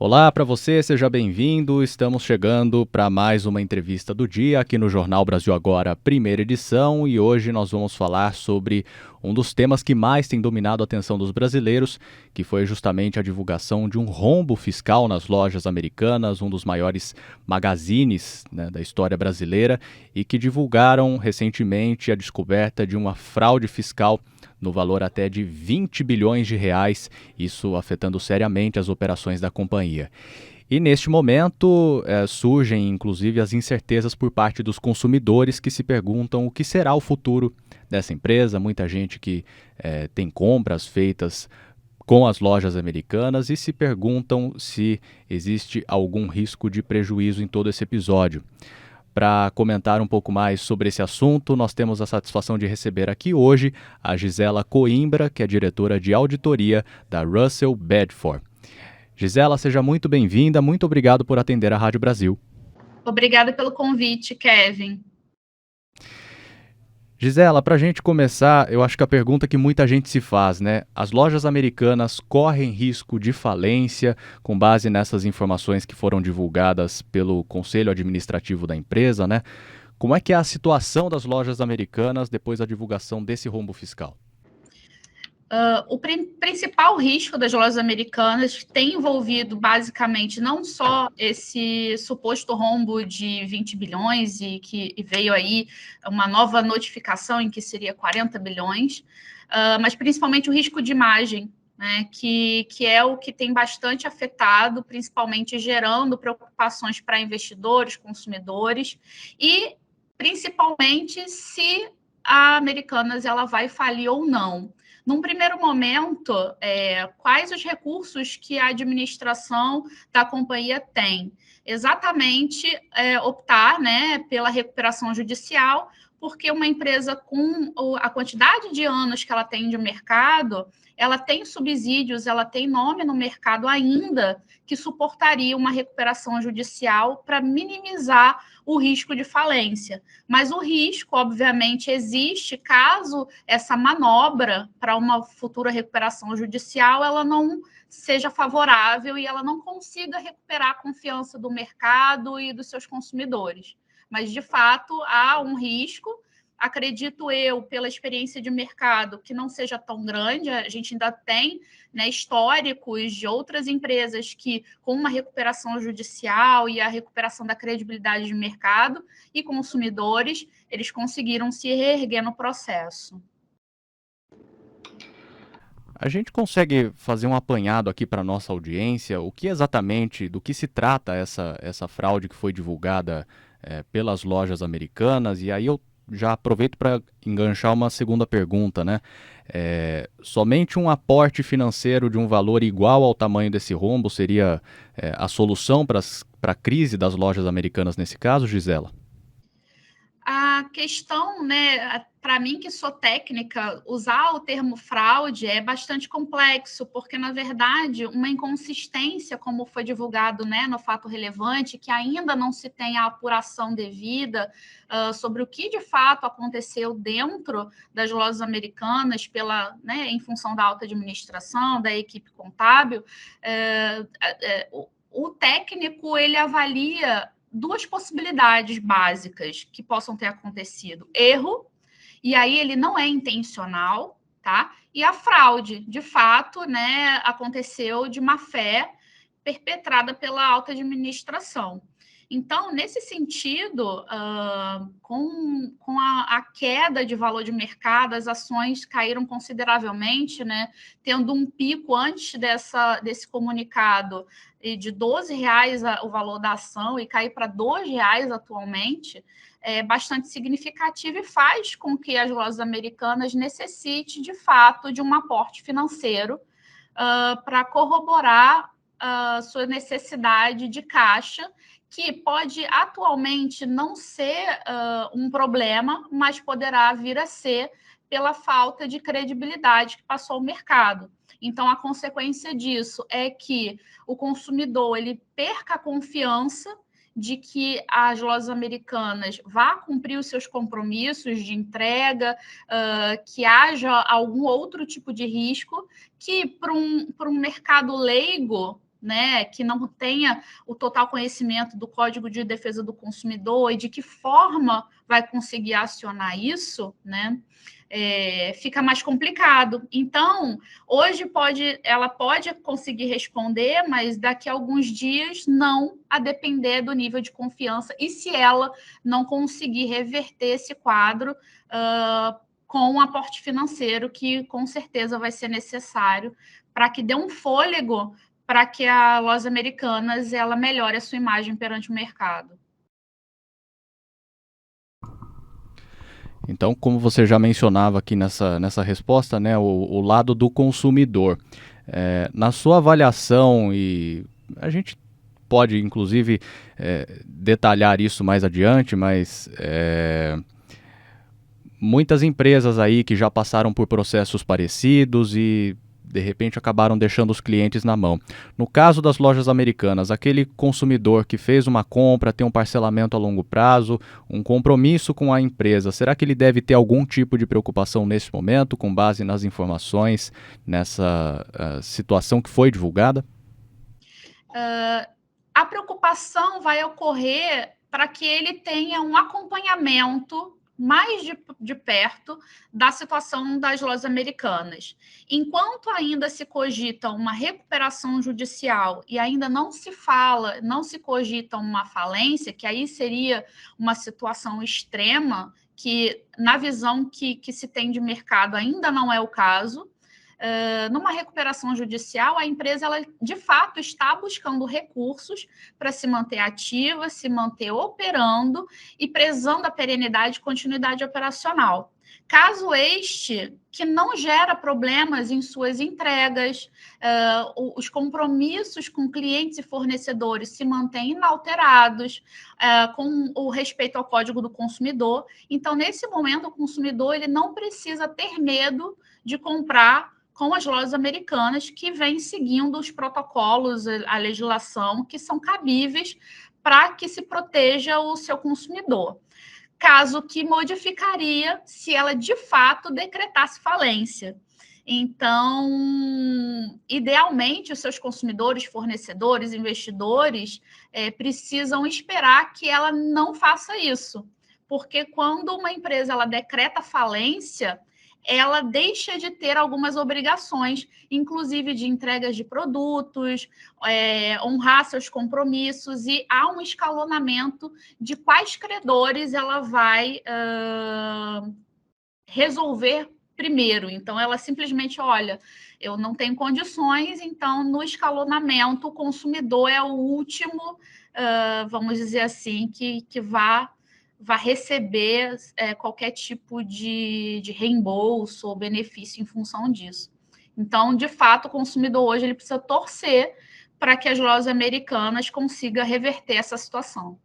Olá para você, seja bem-vindo. Estamos chegando para mais uma entrevista do dia aqui no Jornal Brasil Agora, primeira edição, e hoje nós vamos falar sobre um dos temas que mais tem dominado a atenção dos brasileiros, que foi justamente a divulgação de um rombo fiscal nas lojas americanas, um dos maiores magazines, né, da história brasileira, e que divulgaram recentemente a descoberta de uma fraude fiscal no valor até de 20 bilhões de reais, isso afetando seriamente as operações da companhia. E neste momento surgem inclusive as incertezas por parte dos consumidores que se perguntam o que será o futuro dessa empresa. Muita gente que tem compras feitas com as lojas americanas e se perguntam se existe algum risco de prejuízo em todo esse episódio. Para comentar um pouco mais sobre esse assunto, nós temos a satisfação de receber aqui hoje a Gisela Coimbra, que é diretora de auditoria da Russell Bedford. Gisela, seja muito bem-vinda, muito obrigado por atender a Rádio Brasil. Obrigada pelo convite, Kevin. Gisela, para a gente começar, eu acho que a pergunta que muita gente se faz, né? As lojas americanas correm risco de falência com base nessas informações que foram divulgadas pelo Conselho Administrativo da empresa, né? Como é que é a situação das lojas americanas depois da divulgação desse rombo fiscal? O principal risco das lojas americanas tem envolvido, basicamente, não só esse suposto rombo de 20 bilhões e que veio aí uma nova notificação em que seria 40 bilhões, mas principalmente o risco de imagem, né, que é o que tem bastante afetado, principalmente gerando preocupações para investidores, consumidores e, principalmente, se a Americanas ela vai falir ou não. Num primeiro momento, quais os recursos que a administração da companhia tem? Exatamente optar, né, pela recuperação judicial, porque uma empresa com a quantidade de anos que ela tem de mercado, ela tem subsídios, ela tem nome no mercado ainda que suportaria uma recuperação judicial para minimizar o risco de falência. Mas o risco, obviamente, existe caso essa manobra para uma futura recuperação judicial ela não seja favorável e ela não consiga recuperar a confiança do mercado e dos seus consumidores. Mas, de fato, há um risco. Acredito eu, pela experiência de mercado, que não seja tão grande. A gente ainda tem, né, históricos de outras empresas que, com uma recuperação judicial e a recuperação da credibilidade de mercado e consumidores, eles conseguiram se reerguer no processo. A gente consegue fazer um apanhado aqui para a nossa audiência, o que exatamente, do que se trata essa fraude que foi divulgada pelas lojas americanas? E aí eu já aproveito para enganchar uma segunda pergunta, né? Somente um aporte financeiro de um valor igual ao tamanho desse rombo seria a solução para a crise das lojas americanas nesse caso, Gisela? A questão, né, para mim que sou técnica, usar o termo fraude é bastante complexo, porque, na verdade, uma inconsistência, como foi divulgado, né, no fato relevante, que ainda não se tem a apuração devida sobre o que, de fato, aconteceu dentro das lojas americanas, né, em função da alta administração, da equipe contábil, o técnico, ele avalia duas possibilidades básicas que possam ter acontecido. Erro, e aí ele não é intencional, tá? E a fraude, de fato, né, aconteceu de má fé perpetrada pela alta administração. Então, nesse sentido, com a queda de valor de mercado, as ações caíram consideravelmente, né, tendo um pico antes desse comunicado de R$ 12 o valor da ação e cair para R$ 2 atualmente, é bastante significativo e faz com que as lojas americanas necessitem, de fato, de um aporte financeiro para corroborar sua necessidade de caixa, que pode atualmente não ser um problema, mas poderá vir a ser pela falta de credibilidade que passou o mercado. Então, a consequência disso é que o consumidor ele perca a confiança de que as lojas americanas vá cumprir os seus compromissos de entrega, que haja algum outro tipo de risco, que para um mercado leigo né, que não tenha o total conhecimento do Código de Defesa do Consumidor e de que forma vai conseguir acionar isso, né, fica mais complicado. Então, hoje ela pode conseguir responder, mas daqui a alguns dias não, a depender do nível de confiança e se ela não conseguir reverter esse quadro com um aporte financeiro que com certeza vai ser necessário para que dê um fôlego para que a Lojas Americanas ela melhore a sua imagem perante o mercado. Então, como você já mencionava aqui nessa resposta, né, o lado do consumidor. Na sua avaliação, e a gente pode, inclusive, detalhar isso mais adiante, mas muitas empresas aí que já passaram por processos parecidos e de repente acabaram deixando os clientes na mão. No caso das lojas americanas, aquele consumidor que fez uma compra, tem um parcelamento a longo prazo, um compromisso com a empresa, será que ele deve ter algum tipo de preocupação nesse momento, com base nas informações, nessa situação que foi divulgada? A preocupação vai ocorrer para que ele tenha um acompanhamento mais de perto da situação das lojas americanas. Enquanto ainda se cogita uma recuperação judicial e ainda não se cogita uma falência, que aí seria uma situação extrema, que na visão que se tem de mercado ainda não é o caso. Numa recuperação judicial, a empresa, ela, de fato, está buscando recursos para se manter ativa, se manter operando e prezando a perenidade e continuidade operacional. Caso este que não gera problemas em suas entregas, os compromissos com clientes e fornecedores se mantêm inalterados, com o respeito ao Código do Consumidor. Então, nesse momento, o consumidor ele não precisa ter medo de comprar com as lojas americanas, que vêm seguindo os protocolos, a legislação, que são cabíveis para que se proteja o seu consumidor. Caso que modificaria se ela, de fato, decretasse falência. Então, idealmente, os seus consumidores, fornecedores, investidores, precisam esperar que ela não faça isso. Porque quando uma empresa ela decreta falência, ela deixa de ter algumas obrigações, inclusive de entregas de produtos, honrar seus compromissos, e há um escalonamento de quais credores ela vai resolver primeiro. Então, ela simplesmente, olha, eu não tenho condições, então, no escalonamento, o consumidor é o último, vamos dizer assim, que vai receber qualquer tipo de reembolso ou benefício em função disso. Então, de fato, o consumidor hoje ele precisa torcer para que as lojas americanas consigam reverter essa situação.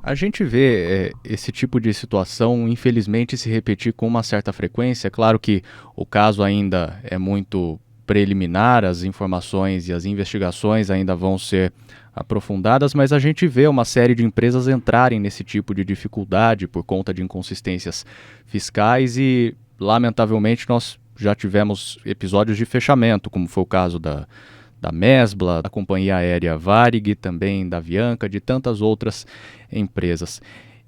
A gente vê esse tipo de situação, infelizmente, se repetir com uma certa frequência. Claro que o caso ainda é muito preliminar, as informações e as investigações ainda vão ser aprofundadas, mas a gente vê uma série de empresas entrarem nesse tipo de dificuldade por conta de inconsistências fiscais e, lamentavelmente, nós já tivemos episódios de fechamento, como foi o caso da Mesbla, da companhia aérea Varig, também da Avianca, de tantas outras empresas.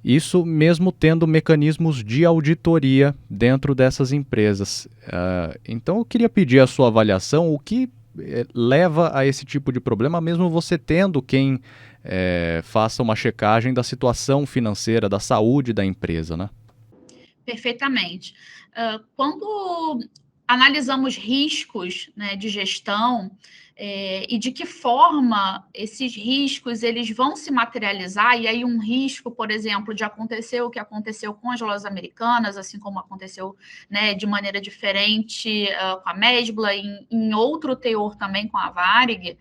Isso mesmo tendo mecanismos de auditoria dentro dessas empresas. Então eu queria pedir a sua avaliação, o que leva a esse tipo de problema, mesmo você tendo quem faça uma checagem da situação financeira, da saúde da empresa, né? Perfeitamente. Quando analisamos riscos, né, de gestão, e de que forma esses riscos eles vão se materializar, e aí um risco, por exemplo, de acontecer o que aconteceu com as lojas americanas, assim como aconteceu, né, de maneira diferente com a Mesbla, em outro teor também com a Varig,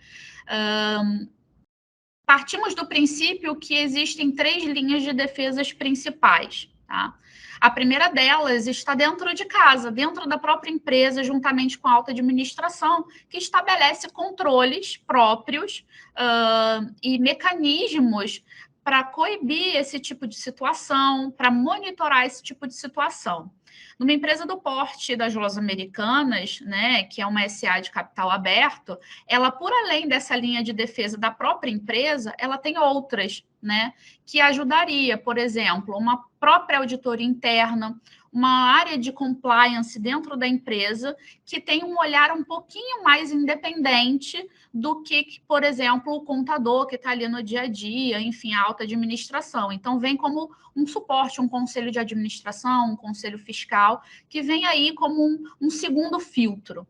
partimos do princípio que existem 3 linhas de defesas principais, tá? A primeira delas está dentro de casa, dentro da própria empresa, juntamente com a alta administração, que estabelece controles próprios e mecanismos para coibir esse tipo de situação, para monitorar esse tipo de situação. Numa empresa do porte das Lojas Americanas, né, que é uma SA de capital aberto, ela, por além dessa linha de defesa da própria empresa, ela tem outras, né, que ajudaria, por exemplo, uma própria auditoria interna, uma área de compliance dentro da empresa que tem um olhar um pouquinho mais independente do que, por exemplo, o contador que está ali no dia a dia, enfim, a alta administração. Então, vem como um suporte, um conselho de administração, um conselho fiscal, que vem aí como um segundo filtro.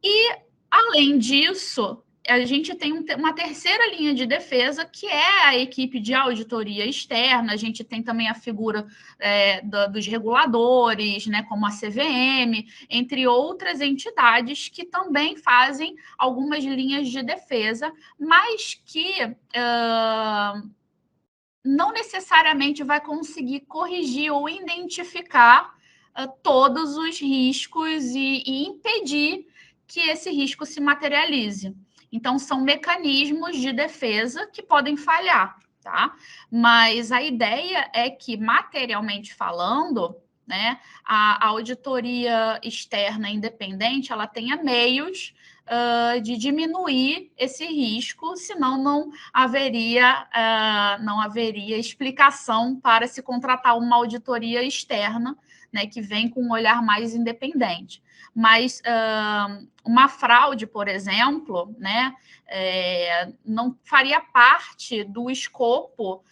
E, além disso, a gente tem uma terceira linha de defesa, que é a equipe de auditoria externa. A gente tem também a figura dos reguladores, né, como a CVM, entre outras entidades que também fazem algumas linhas de defesa, mas que não necessariamente vai conseguir corrigir ou identificar todos os riscos e impedir que esse risco se materialize. Então, são mecanismos de defesa que podem falhar, tá? Mas a ideia é que, materialmente falando, né, a auditoria externa independente, ela tenha meios de diminuir esse risco, senão não haveria explicação para se contratar uma auditoria externa, né, que vem com um olhar mais independente. Mas uma fraude, por exemplo, né, não faria parte do escopo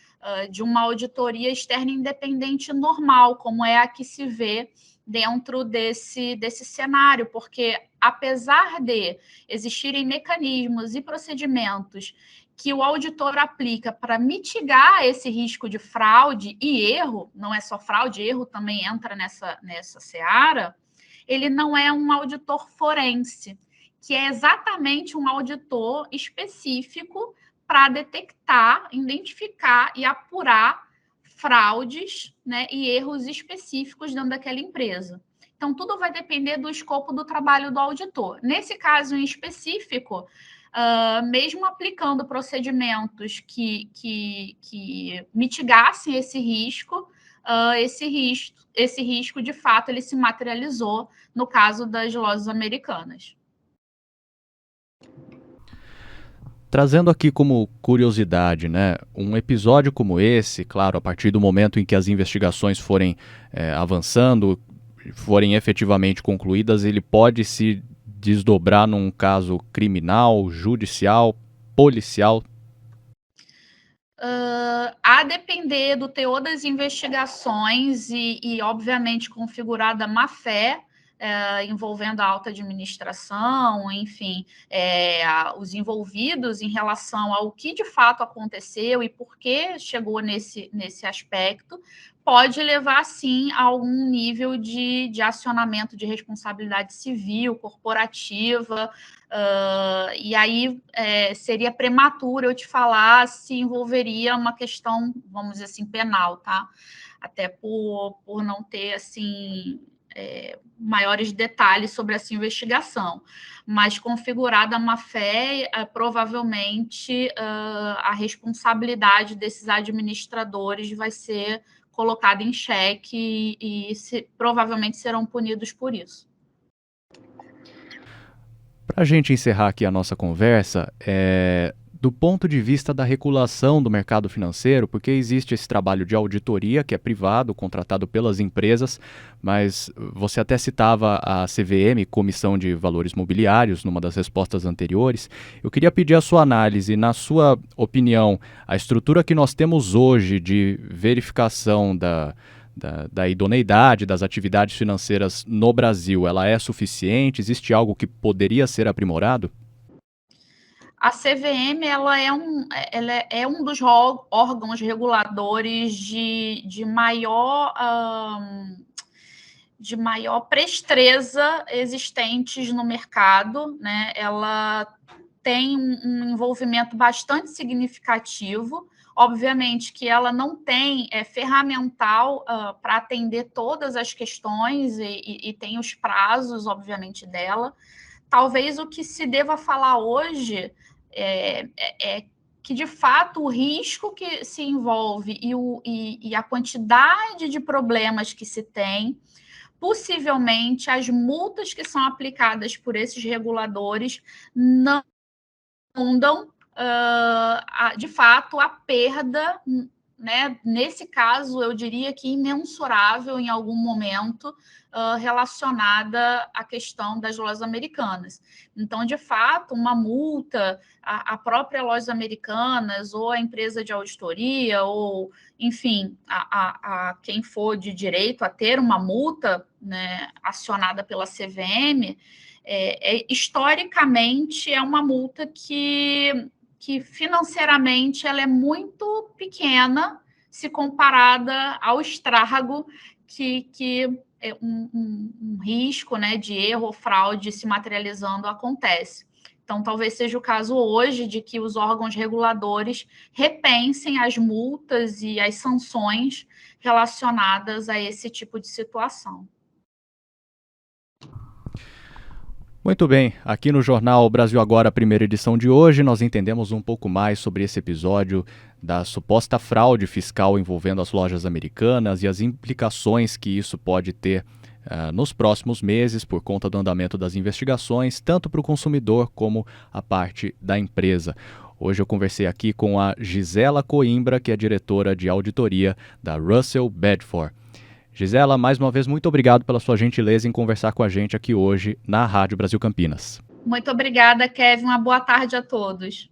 de uma auditoria externa independente normal, como é a que se vê dentro desse cenário, porque apesar de existirem mecanismos e procedimentos que o auditor aplica para mitigar esse risco de fraude e erro, não é só fraude, erro também entra nessa seara, ele não é um auditor forense, que é exatamente um auditor específico para detectar, identificar e apurar fraudes, né, e erros específicos dentro daquela empresa. Então, tudo vai depender do escopo do trabalho do auditor. Nesse caso em específico, mesmo aplicando procedimentos que mitigassem esse risco, esse risco, de fato, ele se materializou no caso das Lojas Americanas. Trazendo aqui como curiosidade, né, um episódio como esse, claro, a partir do momento em que as investigações forem avançando, forem efetivamente concluídas, ele pode se desdobrar num caso criminal, judicial, policial? A depender do teor das investigações e obviamente, configurada má-fé, envolvendo a alta administração, enfim, os envolvidos em relação ao que de fato aconteceu e por que chegou nesse aspecto, pode levar, sim, a algum nível de acionamento de responsabilidade civil, corporativa, e aí seria prematuro eu te falar se envolveria uma questão, vamos dizer assim, penal, tá? Até por não ter, assim, maiores detalhes sobre essa investigação, mas configurada a má-fé, provavelmente a responsabilidade desses administradores vai ser colocada em xeque e provavelmente serão punidos por isso. Para a gente encerrar aqui a nossa conversa, do ponto de vista da regulação do mercado financeiro, porque existe esse trabalho de auditoria, que é privado, contratado pelas empresas, mas você até citava a CVM, Comissão de Valores Mobiliários, numa das respostas anteriores. Eu queria pedir a sua análise, na sua opinião, a estrutura que nós temos hoje de verificação da idoneidade das atividades financeiras no Brasil, ela é suficiente? Existe algo que poderia ser aprimorado? A CVM ela é um dos órgãos reguladores de maior presteza existentes no mercado, né? Ela tem um envolvimento bastante significativo. Obviamente que ela não tem ferramental para atender todas as questões e tem os prazos, obviamente, dela. Talvez o que se deva falar hoje é que, de fato, o risco que se envolve e a quantidade de problemas que se tem possivelmente as multas que são aplicadas por esses reguladores não dão, de fato, a perda, né? Nesse caso, eu diria que imensurável em algum momento, relacionada à questão das lojas americanas. Então, de fato, uma multa, a própria Lojas Americanas, ou a empresa de auditoria, ou, enfim, a quem for de direito a ter uma multa, né, acionada pela CVM, historicamente é uma multa que financeiramente ela é muito pequena se comparada ao estrago que um risco, né, de erro ou fraude se materializando acontece. Então, talvez seja o caso hoje de que os órgãos reguladores repensem as multas e as sanções relacionadas a esse tipo de situação. Muito bem, aqui no Jornal Brasil Agora, primeira edição de hoje, nós entendemos um pouco mais sobre esse episódio da suposta fraude fiscal envolvendo as lojas americanas e as implicações que isso pode ter nos próximos meses por conta do andamento das investigações, tanto para o consumidor como a parte da empresa. Hoje eu conversei aqui com a Gisela Coimbra, que é diretora de auditoria da Russell Bedford. Gisela, mais uma vez, muito obrigado pela sua gentileza em conversar com a gente aqui hoje na Rádio Brasil Campinas. Muito obrigada, Kevin. Uma boa tarde a todos.